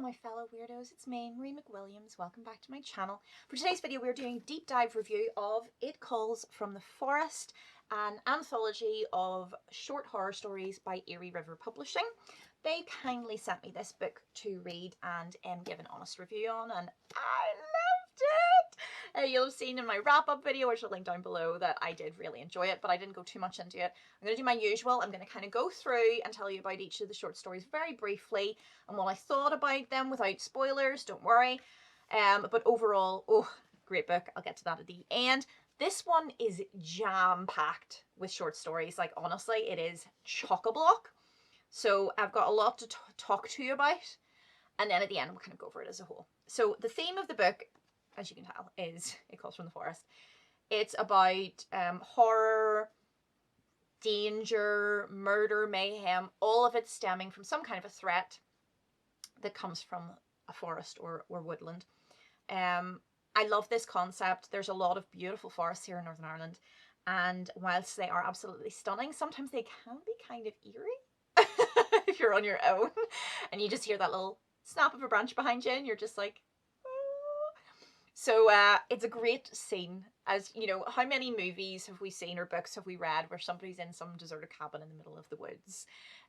my fellow weirdos, it's me, Marie McWilliams. Welcome back to my channel. For today's video we're doing a deep dive review of It Calls from the Forest, an anthology of short horror stories by Eerie River Publishing. They kindly sent me this book to read and give an honest review on, and I loved it! You'll have seen in my wrap-up video, which I'll link down below, that I did really enjoy it, but I didn't go too much into it. I'm going to do my usual. I'm going to kind of go through and tell you about each of the short stories very briefly and what I thought about them without spoilers, don't worry. But overall, oh, great book. I'll get to that at the end. This one is jam-packed with short stories. Like, honestly, it is chock-a-block. So I've got a lot to talk to you about. And then at the end, we'll kind of go over it as a whole. So the theme of the book, as you can tell, is It Calls from the Forest. It's about horror, danger, murder, mayhem, all of it stemming from some kind of a threat that comes from a forest or woodland. I love this concept. There's a lot of beautiful forests here in Northern Ireland, and whilst they are absolutely stunning, sometimes they can be kind of eerie if you're on your own and you just hear that little snap of a branch behind you and you're just like, oh. So it's a great scene. As you know, how many movies have we seen or books have we read where somebody's in some deserted cabin in the middle of the woods?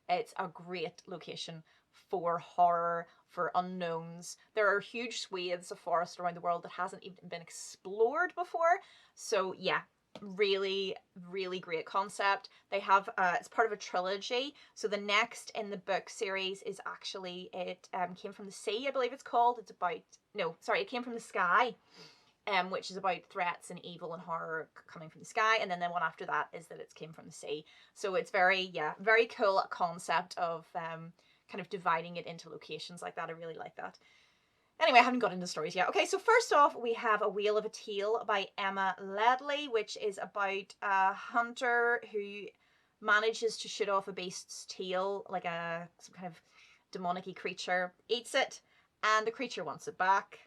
It's a great location for horror, for unknowns. There are huge swathes of forest around the world that hasn't even been explored before. So yeah, really, really great concept. They have, it's part of a trilogy. So the next in the book series is actually, it Came from the Sea, I believe it's called. It's about, no, sorry, It Came from the Sky. Which is about threats and evil and horror coming from the sky, and then the one after that is that It Came from the Sea. So it's very, yeah, very cool concept of kind of dividing it into locations like that. I really like that. Anyway, I haven't got into stories yet. Okay, so first off, we have A Wheel of a Teal by Emma Ledley, which is about a hunter who manages to shoot off a beast's tail, like some kind of demonic-y creature, eats it, and the creature wants it back.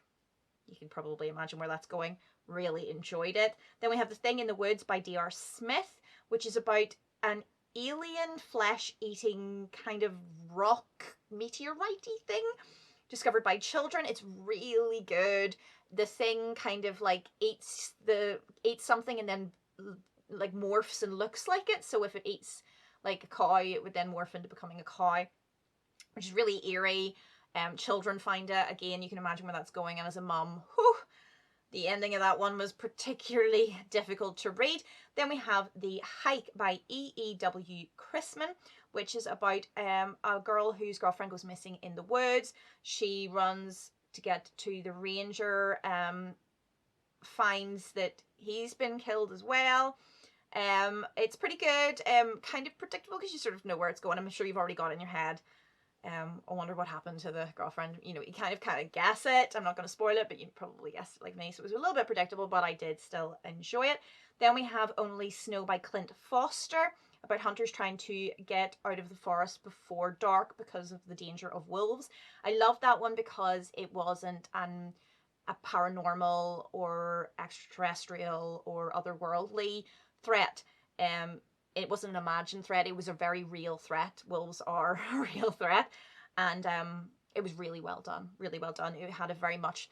You can probably imagine where that's going. Really enjoyed it. Then we have The Thing in the Woods by D.R. Smith, which is about an alien flesh-eating kind of rock meteorite-y thing discovered by children. It's really good. The thing kind of like eats something and then like morphs and looks like it. So if it eats like a cow, it would then morph into becoming a cow, which is really eerie. Children find it. Again, you can imagine where that's going. And as a mum, whew, the ending of that one was particularly difficult to read. Then we have The Hike by E.E.W. Chrisman, which is about a girl whose girlfriend goes missing in the woods. She runs to get to the ranger, finds that he's been killed as well. It's pretty good, kind of predictable because you sort of know where it's going. I'm sure you've already got it in your head. I wonder what happened to the girlfriend. You know, you kind of guess it. I'm not going to spoil it, but you probably guessed it like me. So it was a little bit predictable, but I did still enjoy it. Then we have Only Snow by Clint Foster, about hunters trying to get out of the forest before dark because of the danger of wolves. I love that one because it wasn't a paranormal or extraterrestrial or otherworldly threat. It wasn't an imagined threat. It was a very real threat. Wolves are a real threat. And it was really well done. Really well done. It had a very much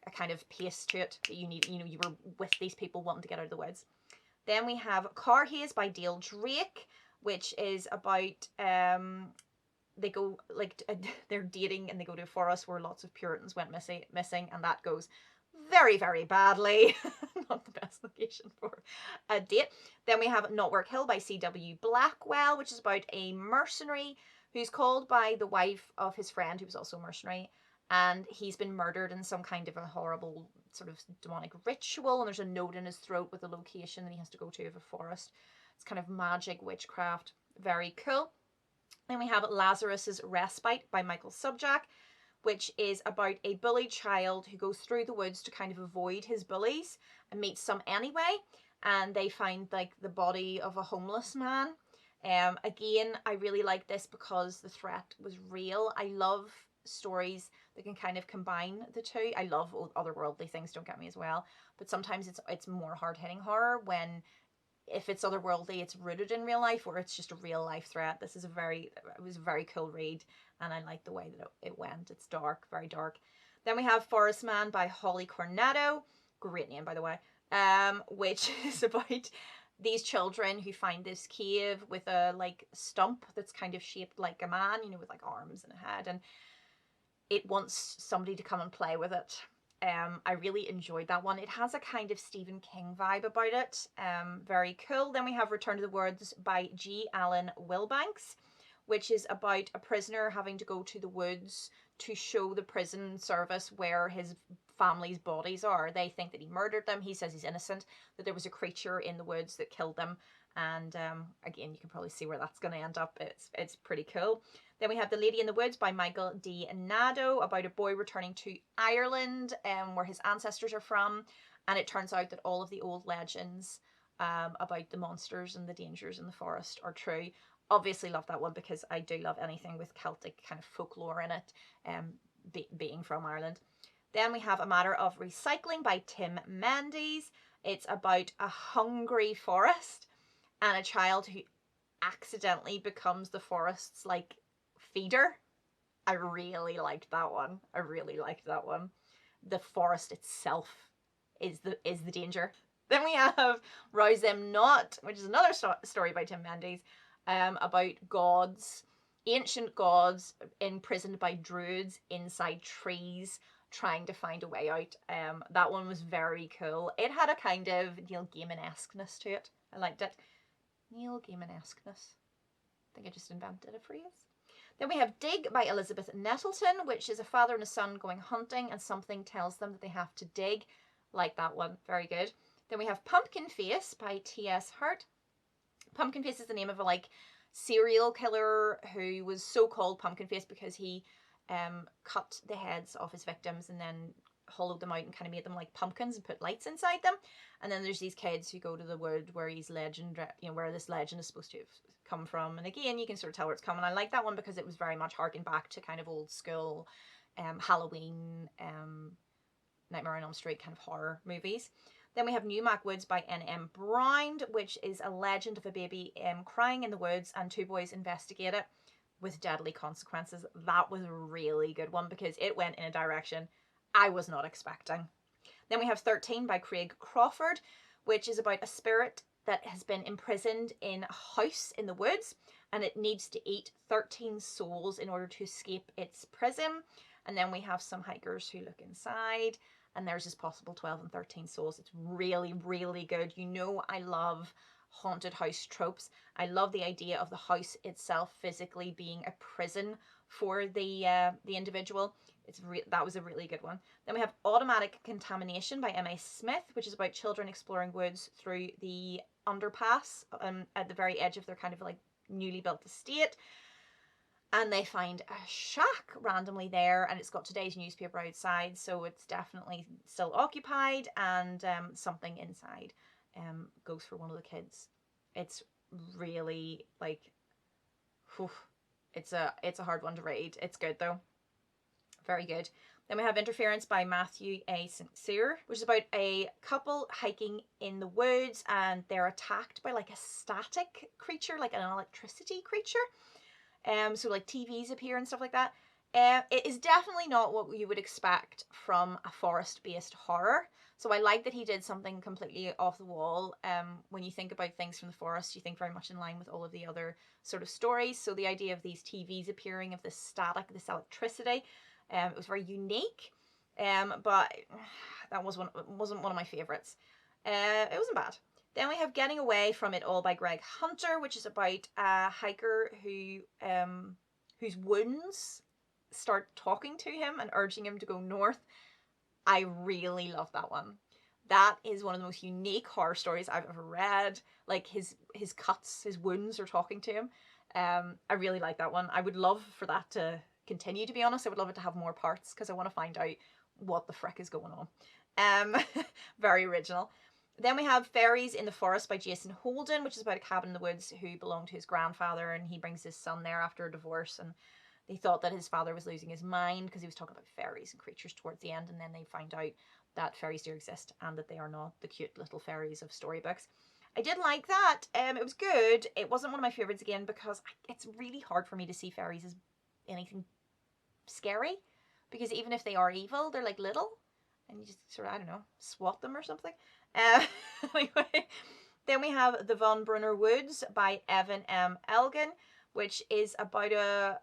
a kind of pace to it that you need. You know, you were with these people wanting to get out of the woods. Then we have Car Haze by Dale Drake, which is about they go like they're dating and they go to a forest where lots of Puritans went missing, and that goes very, very badly. Not the best location for a date. Then we have Not Work Hill by C.W. Blackwell, which is about a mercenary who's called by the wife of his friend who was also a mercenary, and he's been murdered in some kind of a horrible sort of demonic ritual, and there's a note in his throat with the location that he has to go to of a forest. It's kind of magic witchcraft. Very cool. Then we have Lazaruss Respite by Michael Subjack, which is about a bullied child who goes through the woods to kind of avoid his bullies and meets some anyway, and they find like the body of a homeless man. Again, I really like this because the threat was real. I love stories that can kind of combine the two. I love otherworldly things, don't get me, as well, but sometimes it's more hard-hitting horror when if it's otherworldly, it's rooted in real life, or it's just a real life threat. It was a very cool read, and I like the way that it went. It's dark, very dark. Then we have Forest Man by Holly Cornetto. Great name, by the way. Which is about these children who find this cave with a like stump that's kind of shaped like a man, you know, with like arms and a head, and it wants somebody to come and play with it. I really enjoyed that one. It has a kind of Stephen King vibe about it. Very cool. Then we have Return to the Woods by G. Allen Wilbanks, which is about a prisoner having to go to the woods to show the prison service where his family's bodies are. They think that he murdered them. He says he's innocent, that there was a creature in the woods that killed them. And again, you can probably see where that's going to end up. It's pretty cool. Then we have The Lady in the Woods by Michael D. Nado, about a boy returning to Ireland, where his ancestors are from. And it turns out that all of the old legends about the monsters and the dangers in the forest are true. Obviously love that one because I do love anything with Celtic kind of folklore in it, being from Ireland. Then we have A Matter of Recycling by Tim Mendes. It's about a hungry forest and a child who accidentally becomes the forest's like feeder. I really liked that one. I really liked that one. The forest itself is the danger. Then we have Rouse Them Not, which is another story by Tim Mendes, about gods, ancient gods imprisoned by druids inside trees, trying to find a way out. That one was very cool. It had a kind of Neil Gaiman-esqueness to it. I liked it. Neil Gaiman-esqueness. I think I just invented a phrase. Then we have Dig by Elizabeth Nettleton, which is a father and a son going hunting and something tells them that they have to dig. Like that one. Very good. Then we have Pumpkin Face by T.S. Hart. Pumpkin Face is the name of a like serial killer who was so called Pumpkin Face because he cut the heads off his victims and then hollowed them out and kind of made them like pumpkins and put lights inside them. And then there's these kids who go to the wood where he's legend, you know, where this legend is supposed to have come from. And again, you can sort of tell where it's coming. I like that one because it was very much harking back to kind of old school Halloween, Nightmare on Elm Street kind of horror movies. Then we have Newmark Woods by N.M. Brown, which is a legend of a baby crying in the woods and two boys investigate it with deadly consequences. That was a really good one because it went in a direction I was not expecting. Then we have 13 by Craig Crawford, which is about a spirit that has been imprisoned in a house in the woods and it needs to eat 13 souls in order to escape its prison. And then we have some hikers who look inside and there's this possible 12 and 13 souls. It's really, really good. You know, I love haunted house tropes. I love the idea of the house itself physically being a prison for the individual. That was a really good one. Then we have Automatic Contamination by M.A. Smith, which is about children exploring woods through the underpass at the very edge of their kind of like newly built estate. And they find a shack randomly there and it's got today's newspaper outside, so it's definitely still occupied, and something inside goes for one of the kids. It's really like, whew, it's a hard one to read. It's good though. Very good. Then we have Interference by Matthew A. St. Cyr, which is about a couple hiking in the woods and they're attacked by like a static creature, like an electricity creature. So like TVs appear and stuff like that. It is definitely not what you would expect from a forest-based horror. So I like that he did something completely off the wall. When you think about things from the forest, you think very much in line with all of the other sort of stories. So the idea of these TVs appearing, of this static, this electricity, it was very unique. But that wasn't one of my favorites. It wasn't bad. Then we have Getting Away From It All by Greg Hunter, which is about a hiker who whose wounds start talking to him and urging him to go north. I really love that one. That is one of the most unique horror stories I've ever read. Like his cuts, his wounds are talking to him. I really like that one. I would love for that to continue, to be honest. I would love it to have more parts because I want to find out what the frick is going on. Very original. Then we have Fairies in the Forest by Jason Holden, which is about a cabin in the woods who belonged to his grandfather, and he brings his son there after a divorce, and they thought that his father was losing his mind because he was talking about fairies and creatures towards the end, and then they find out that fairies do exist and that they are not the cute little fairies of storybooks. I did like that. It was good. It wasn't one of my favourites again because it's really hard for me to see fairies as anything scary, because even if they are evil, they're like little, and you just sort of, I don't know, swat them or something. Anyway, then we have the Von Brunner Woods by Evan M. Elgin, which is about a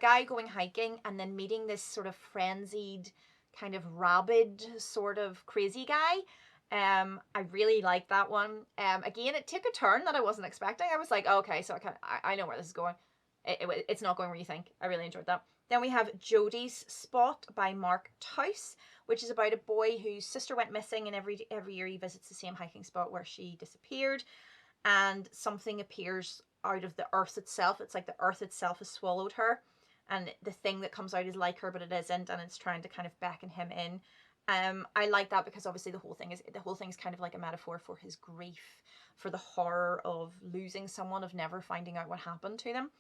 guy going hiking and then meeting this sort of frenzied, kind of rabid, sort of crazy guy. I really like that one. Again, it took a turn that I wasn't expecting. I was like, oh, okay, so I know where this is going. It's not going where you think. I really enjoyed that. Then we have Jodies Spot by Mark Taus, which is about a boy whose sister went missing, and every year he visits the same hiking spot where she disappeared, and something appears out of the earth itself. It's like the earth itself has swallowed her, and the thing that comes out is like her, but it isn't, and it's trying to kind of beckon him in. I like that because obviously the whole thing is kind of like a metaphor for his grief, for the horror of losing someone, of never finding out what happened to them.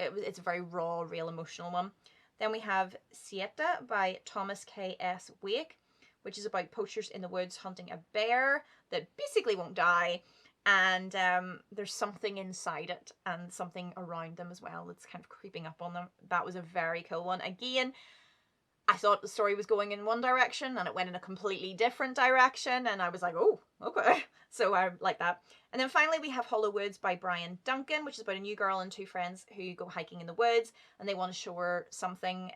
It's a very raw, real emotional one. Then we have Sieta by Thomas K.S. Wake, which is about poachers in the woods hunting a bear that basically won't die, and there's something inside it and something around them as well that's kind of creeping up on them. That was a very cool one. Again, I thought the story was going in one direction and it went in a completely different direction, and I was like, oh, okay. So I like that. And then finally we have Hollow Woods by Brian Duncan, which is about a new girl and two friends who go hiking in the woods, and they want to show her something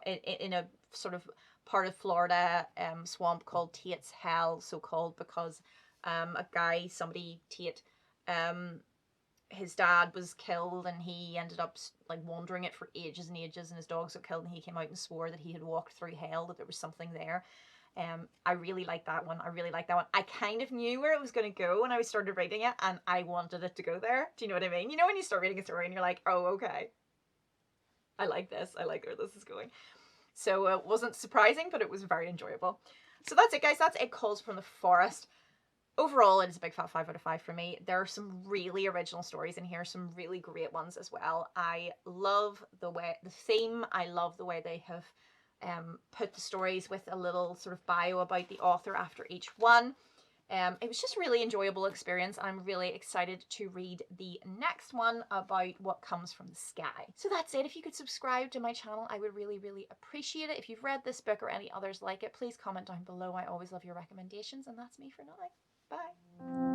in a sort of part of Florida swamp called Tate's Hell, so called because a guy, Tate, his dad was killed, and he ended up like wandering it for ages and ages, and his dogs got killed, and he came out and swore that he had walked through hell, that there was something there. I really like that one. I kind of knew where it was going to go when I started reading it, and I wanted it to go there. Do you know what I mean? You know when you start reading a story and you're like, oh, okay, I like this. I like where this is going. So it wasn't surprising, but it was very enjoyable. So that's it, guys. That's It Calls from the Forest. Overall, it is a big fat 5 out of 5 for me. There are some really original stories in here, some really great ones as well. I love the theme. I love the way they have put the stories with a little sort of bio about the author after each one. It was just a really enjoyable experience. I'm really excited to read the next one about what comes from the sky. So that's it. If you could subscribe to my channel, I would really, really appreciate it. If you've read this book or any others like it, please comment down below. I always love your recommendations, and that's me for now. Bye.